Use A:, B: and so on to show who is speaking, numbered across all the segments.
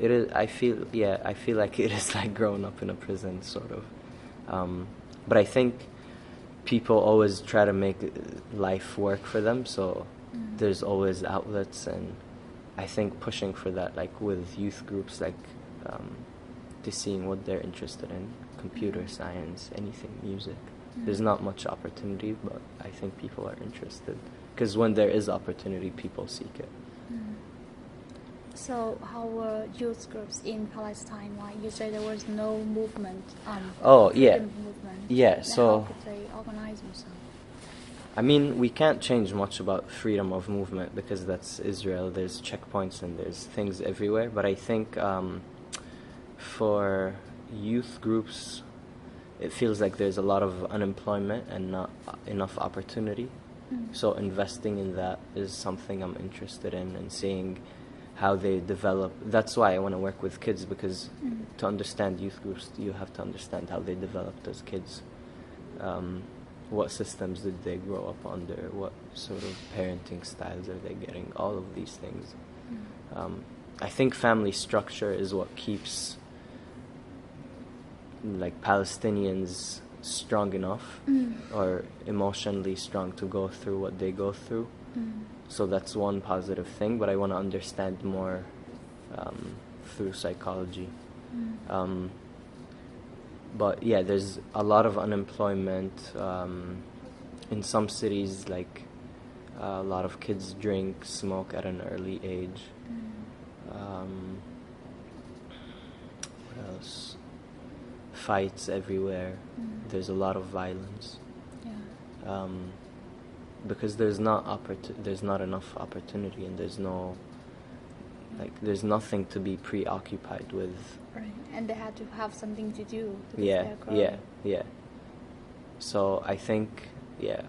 A: It is. I feel like it is like growing up in a prison, sort of. But I think people always try to make life work for them, so there's always outlets, and I think pushing for that, like with youth groups, like to seeing what they're interested in, computer science, anything, music. There's not much opportunity, but I think people are interested, because when there is opportunity, people seek it.
B: So how were youth groups in Palestine? Like you say, there was no movement.
A: Oh, yeah.
B: Freedom movement.
A: Yeah,
B: Then
A: so
B: how could they organize themselves?
A: I mean, we can't change much about freedom of movement because that's Israel. There's checkpoints and there's things everywhere. But I think for youth groups, it feels like there's a lot of unemployment and not enough opportunity. So investing in that is something I'm interested in, and seeing how they develop. That's why I want to work with kids, because to understand youth groups, you have to understand how they developed as kids. What systems did they grow up under? What sort of parenting styles are they getting? All of these things. I think family structure is what keeps like Palestinians strong enough or emotionally strong to go through what they go through. So that's one positive thing, but I want to understand more through psychology. But yeah, there's a lot of unemployment in some cities. Like a lot of kids drink, smoke at an early age. What else? Fights everywhere. There's a lot of violence.
B: Yeah.
A: Because there's not enough opportunity, and there's nothing to be preoccupied with.
B: Right. And they had to have something to do. Because
A: Yeah,
B: they're growing.
A: yeah. So I think,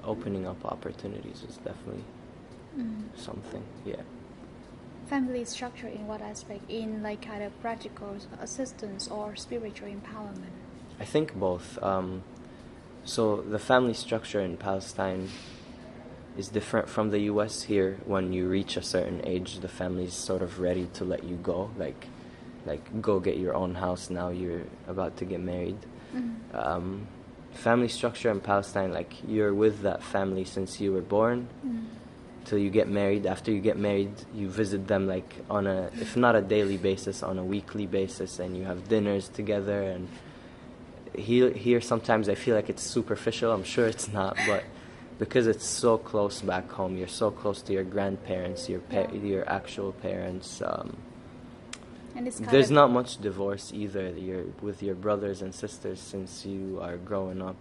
A: opening up opportunities is definitely something. Yeah.
B: Family structure in what aspect? In like kind of practical assistance or spiritual empowerment?
A: I think both. So the family structure in Palestine is different from the U.S. Here. When you reach a certain age, the family's sort of ready to let you go. Like go get your own house now. You're about to get married. Family structure in Palestine, like you're with that family since you were born till you get married. After you get married, you visit them like on a, if not a daily basis, on a weekly basis, and you have dinners together. And here sometimes I feel like it's superficial. I'm sure it's not, but because it's so close back home, you're so close to your grandparents, your actual parents.
B: And it's
A: There's not much divorce either. You're with your brothers and sisters since you are growing up.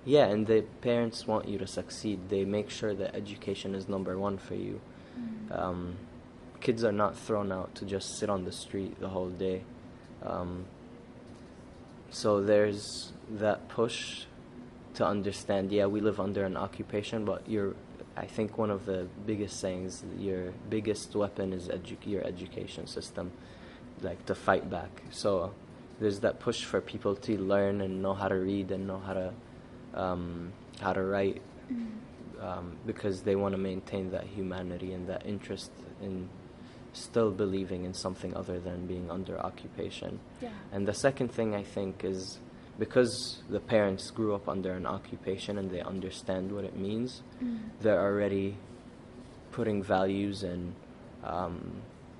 A: And the parents want you to succeed. They make sure that education is number one for you. Kids are not thrown out to just sit on the street the whole day. So there's that push to understand, we live under an occupation, but I think one of the biggest sayings, your biggest weapon is your education system, like to fight back. So there's that push for people to learn and know how to read and know how to write, because they want to maintain that humanity and that interest in still believing in something other than being under occupation.
B: Yeah.
A: And the second thing I think is, because the parents grew up under an occupation and they understand what it means, they're already putting values and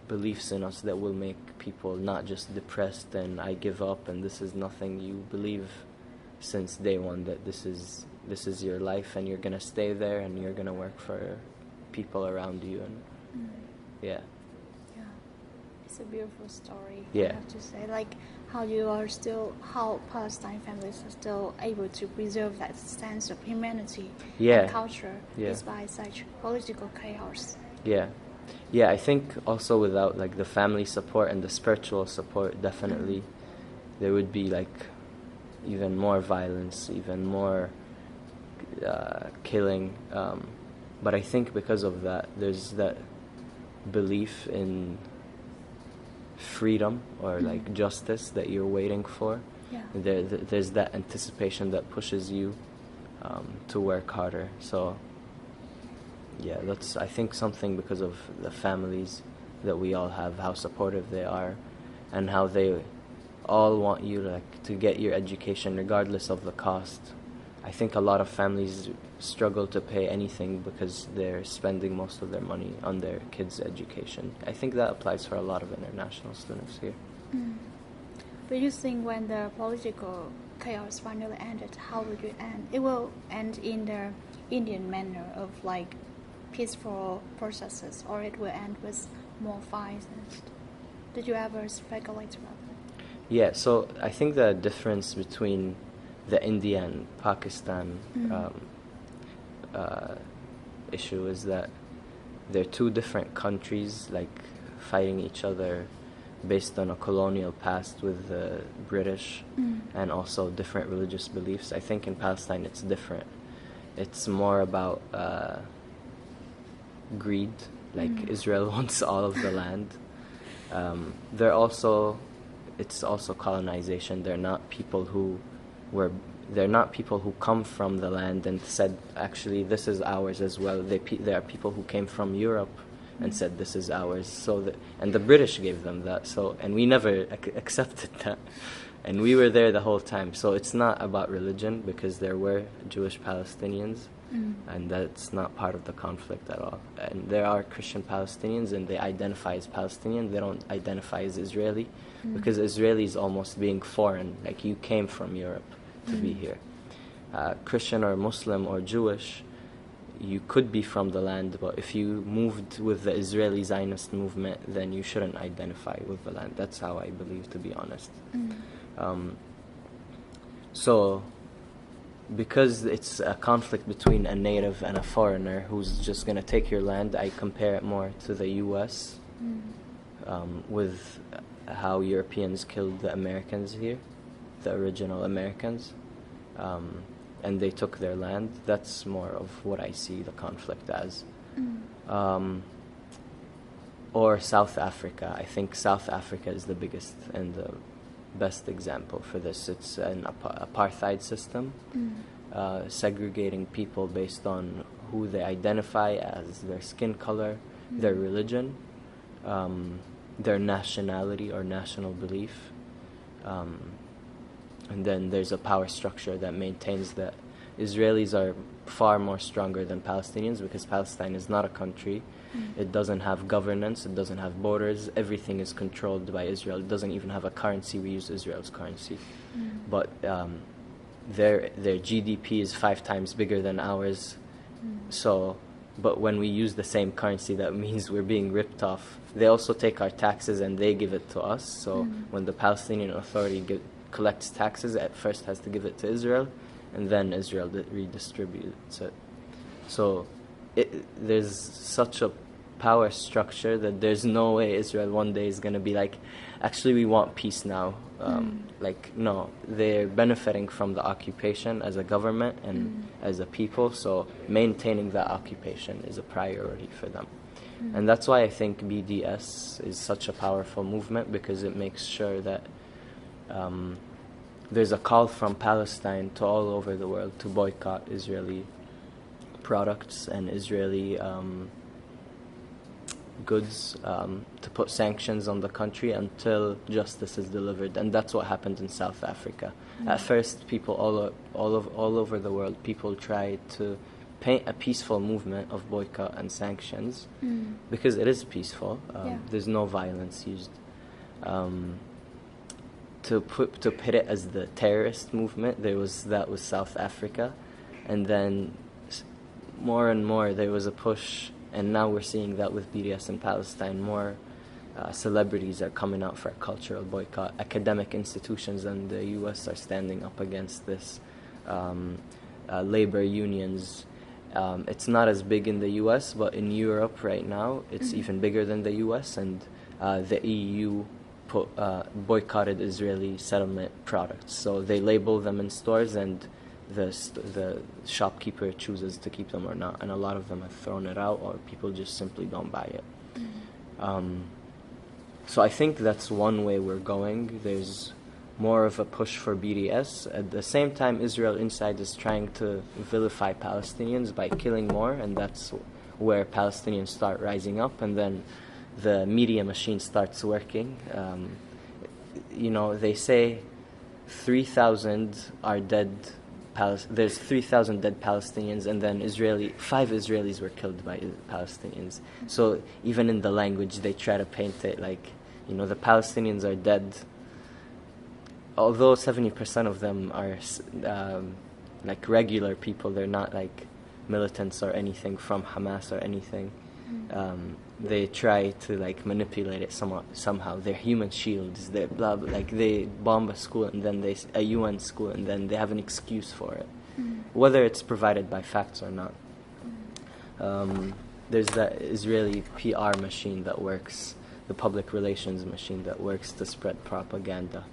A: beliefs in us that will make people not just depressed and I give up and this is nothing. You believe since day one that this is your life and you're gonna stay there and you're gonna work for people around you, and
B: Yeah, it's a beautiful story.
A: Yeah.
B: I have to say, like how Palestine families are still able to preserve that sense of humanity and culture despite such political chaos.
A: Yeah, I think also without like the family support and the spiritual support, definitely there would be like even more violence, even more killing. But I think because of that, there's that belief in freedom or like justice that you're waiting for. There's that anticipation that pushes you to work harder. So that's, I think, something because of the families that we all have, how supportive they are, and how they all want you to get your education regardless of the cost. I think a lot of families struggle to pay anything because they're spending most of their money on their kids' education. I think that applies for a lot of international students here.
B: But you think when the political chaos finally ended, how would it end? It will end in the Indian manner of like peaceful processes, or it will end with more violence. Did you ever speculate about that?
A: Yeah, so I think the difference between the India and Pakistan issue is that they're two different countries, like fighting each other based on a colonial past with the British and also different religious beliefs. I think in Palestine it's different. It's more about greed, like Israel wants all of the land. It's also colonization. They're not people who come from the land and said, actually, this is ours as well. There are people who came from Europe and said, this is ours. And the British gave them that. And we never accepted that. And we were there the whole time. So it's not about religion, because there were Jewish Palestinians, and that's not part of the conflict at all. And there are Christian Palestinians, and they identify as Palestinian. They don't identify as Israeli, because Israeli is almost being foreign. Like, you came from Europe to be here. Christian or Muslim or Jewish, you could be from the land, but if you moved with the Israeli Zionist movement, then you shouldn't identify with the land. That's how I believe, to be honest. So, because it's a conflict between a native and a foreigner who's just going to take your land, I compare it more to the U.S. With how Europeans killed the Americans here, the original Americans, and they took their land. That's more of what I see the conflict as. Or South Africa. I think South Africa is the biggest and the best example for this. It's an apartheid system, segregating people based on who they identify as, their skin color, their religion, their nationality or national belief. And then there's a power structure that maintains that. Israelis are far more stronger than Palestinians, because Palestine is not a country. It doesn't have governance, it doesn't have borders, everything is controlled by Israel. It doesn't even have a currency. We use Israel's currency. But their GDP is 5 times bigger than ours. But when we use the same currency, that means we're being ripped off. They also take our taxes and they give it to us. So when the Palestinian Authority collects taxes, at first has to give it to Israel, and then Israel redistributes it. So there's such a power structure that there's no way Israel one day is going to be like, actually, we want peace now. No, they're benefiting from the occupation as a government and as a people, so maintaining that occupation is a priority for them. And that's why I think BDS is such a powerful movement, because it makes sure that there's a call from Palestine to all over the world to boycott Israeli products and Israeli goods, to put sanctions on the country until justice is delivered. And that's what happened in South Africa. At first, people all over the world, people tried to paint a peaceful movement of boycott and sanctions, because it is peaceful. There's no violence used. To put it as the terrorist movement, that was South Africa, and then more and more there was a push, and now we're seeing that with BDS in Palestine. More celebrities are coming out for a cultural boycott. Academic institutions in the U.S. are standing up against this. Labor unions. It's not as big in the U.S., but in Europe right now it's even bigger than the U.S., and the EU boycotted Israeli settlement products. So they label them in stores, and the shopkeeper chooses to keep them or not. And a lot of them have thrown it out, or people just simply don't buy it. So I think that's one way we're going. There's more of a push for BDS. At the same time, Israel inside is trying to vilify Palestinians by killing more, and that's where Palestinians start rising up. And then the media machine starts working. They say 3,000 are dead. There's 3,000 dead Palestinians, and then 5 Israelis were killed by Palestinians. So even in the language, they try to paint it like, the Palestinians are dead. Although 70% of them are like regular people, they're not like militants or anything from Hamas or anything. They try to like manipulate it somehow. They're human shields. They they bomb a school and then a UN school, and then they have an excuse for it, whether it's provided by facts or not. There's that Israeli PR machine that works, the public relations machine that works to spread propaganda.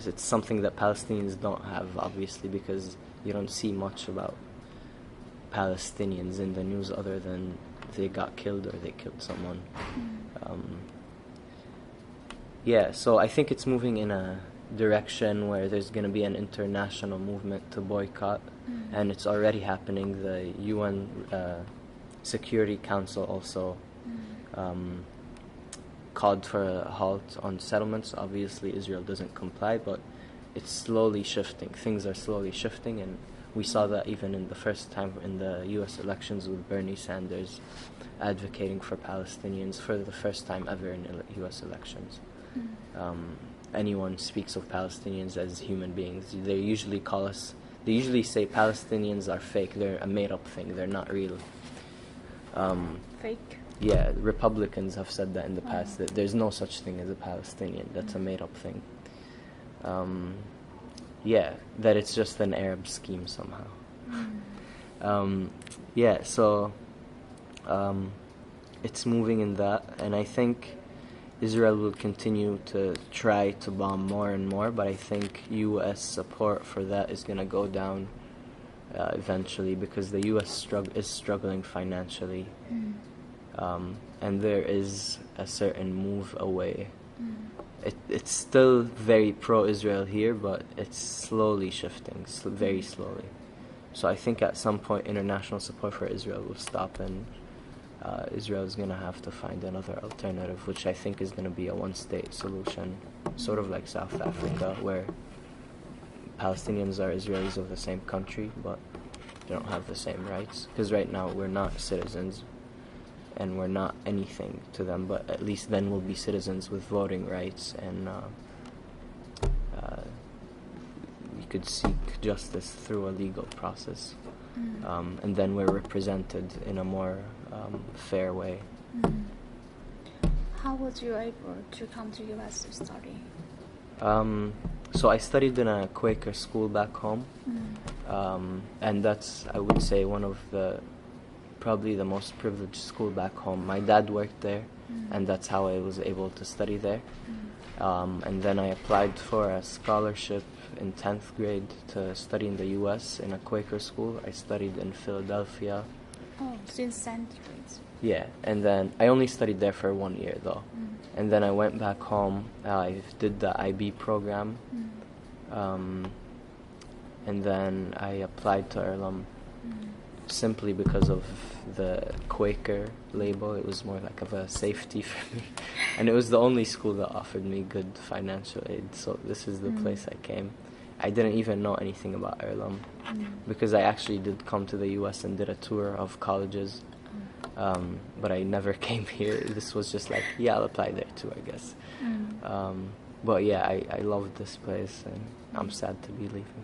A: It's something that Palestinians don't have, obviously, because you don't see much about Palestinians in the news other than they got killed or they killed someone. So I think it's moving in a direction where there's going to be an international movement to boycott, and it's already happening. The UN Security Council also called for a halt on settlements. Obviously, Israel doesn't comply, but it's slowly shifting. Things are slowly shifting, and we saw that even in the first time in the U.S. elections with Bernie Sanders advocating for Palestinians for the first time ever in U.S. elections. Anyone speaks of Palestinians as human beings. They usually say Palestinians are fake. They're a made-up thing. They're not real.
B: Fake?
A: Yeah, Republicans have said that in the past, that there's no such thing as a Palestinian. That's a made-up thing. That it's just an Arab scheme somehow. It's moving in that, and I think Israel will continue to try to bomb more and more, but I think U.S. support for that is going to go down eventually, because the U.S. is struggling financially, and there is a certain move away. It's still very pro-Israel here, but it's slowly shifting, very slowly. So I think at some point international support for Israel will stop, and Israel is going to have to find another alternative, which I think is going to be a one-state solution, sort of like South Africa, where Palestinians are Israelis of the same country, but they don't have the same rights. Because right now we're not citizens, and we're not anything to them, but at least then we'll be citizens with voting rights, and we could seek justice through a legal process, and then we're represented in a more fair way.
B: How was you able to come to US to study?
A: So I studied in a Quaker school back home, and that's, I would say, one of probably the most privileged school back home. My dad worked there, and that's how I was able to study there. And then I applied for a scholarship in 10th grade to study in the U.S. in a Quaker school. I studied in Philadelphia.
B: Oh, since centuries.
A: Yeah, and then I only studied there for 1 year, though. And then I went back home. I did the IB program. And then I applied to Earlham simply because of the Quaker label. It was more like of a safety for me. And it was the only school that offered me good financial aid. So this is the place I came. I didn't even know anything about Earlham because I actually did come to the U.S. and did a tour of colleges. But I never came here. This was just like, I'll apply there too, I guess. But yeah, I loved this place, and I'm sad to be leaving.